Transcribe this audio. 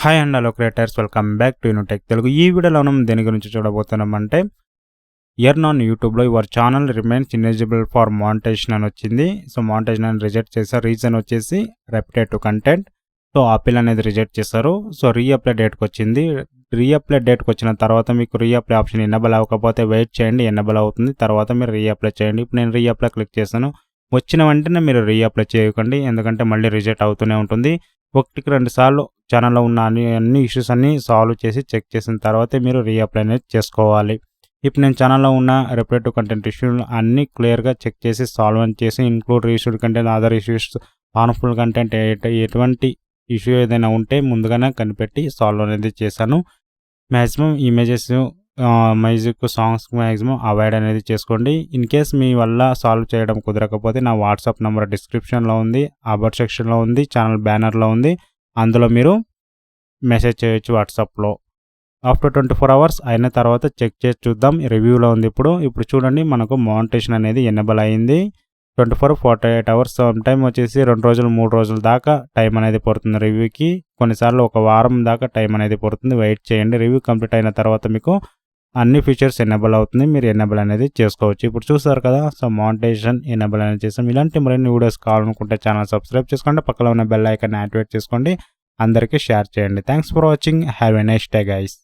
Hi and hello creators, welcome back to Unitech Telugu. ఈ వీడియోలో మనం దేని గురించి చూడబోతున్నామంటే ఎర్న్ ఆన్ యూట్యూబ్లో your channel remains ineligible for monetisation అని వచ్చింది. సో మానిటైజేషన్ అని రిజెక్ట్ చేశారు. రీజన్ వచ్చేసి రెప్యుటేటివ్ కంటెంట్. సో ఆపిల్ అనేది రిజెక్ట్ చేశారు. సో రీఅప్లై డేట్కి వచ్చింది. రీఅప్లై డేట్కి వచ్చిన తర్వాత మీకు రీఅప్లై ఆప్షన్ ఎనేబుల్ అవ్వకపోతే వెయిట్ చేయండి, ఎనేబుల్ అవుతుంది. తర్వాత మీరు రీఅప్లై చేయండి. ఇప్పుడు నేను రీఅప్లై క్లిక్ చేశాను. వచ్చిన వెంటనే మీరు రీఅప్లై చేయకండి, ఎందుకంటే మళ్ళీ రిజెక్ట్ అవుతూనే ఉంటుంది. ఒకటికి 2 సార్లు ఛానల్లో ఉన్న అన్ని ఇష్యూస్ అన్నీ సాల్వ్ చేసి చెక్ చేసిన తర్వాతే మీరు రీఅప్లై అనేది చేసుకోవాలి. ఇప్పుడు నేను ఛానల్లో ఉన్న రెప్యుటేటివ్ కంటెంట్ ఇష్యూలు అన్నీ క్లియర్గా చెక్ చేసి సాల్వ్ చేసి include reissued content, other issues, harmful content ఎటువంటి ఇష్యూ ఏదైనా ఉంటే ముందుగానే కనిపెట్టి సాల్వ్ అనేది చేశాను. Maximum images, music, songs maximum avoid అనేది చేసుకోండి. ఇన్ కేస్ మీ వల్ల సాల్వ్ చేయడం కుదరకపోతే నా వాట్సాప్ నెంబర్ డిస్క్రిప్షన్లో ఉంది, అబౌట్ సెక్షన్లో ఉంది, ఛానల్ బ్యానర్లో ఉంది. అందులో మీరు మెసేజ్ చేయొచ్చు వాట్సాప్లో. ఆఫ్టర్ 24 అవర్స్ అయిన తర్వాత చెక్ చేసి చూద్దాం. రివ్యూలో ఉంది. ఇప్పుడు చూడండి, మనకు మానిటైజేషన్ అనేది ఎనేబుల్ అయింది. 24-48 అవర్స్, సమ్ టైం వచ్చేసి 2 రోజులు 3 రోజుల దాకా టైం అనేది పడుతుంది రివ్యూకి. కొన్నిసార్లు 1 వారం దాకా టైం అనేది పడుతుంది. వెయిట్ చేయండి. రివ్యూ కంప్లీట్ అయిన తర్వాత మీకు అన్ని ఫీచర్స్ ఎనేబుల్ అవుతుంది. మీరు ఎనేబుల్ అనేది చేసుకోవచ్చు. ఇప్పుడు చూస్తారు కదా, సో మానిటైజేషన్ ఎనేబుల్ అనేది చేసాం. ఇలాంటి మరిన్ని వీడియోస్ కావాలనుకుంటే ఛానల్ సబ్స్క్రైబ్ చేసుకోండి, పక్కన ఉన్న బెల్ ఐకాన్ యాక్టివేట్ చేసుకోండి, అందరికీ షేర్ చేయండి. Thanks for watching. Have a nice day guys.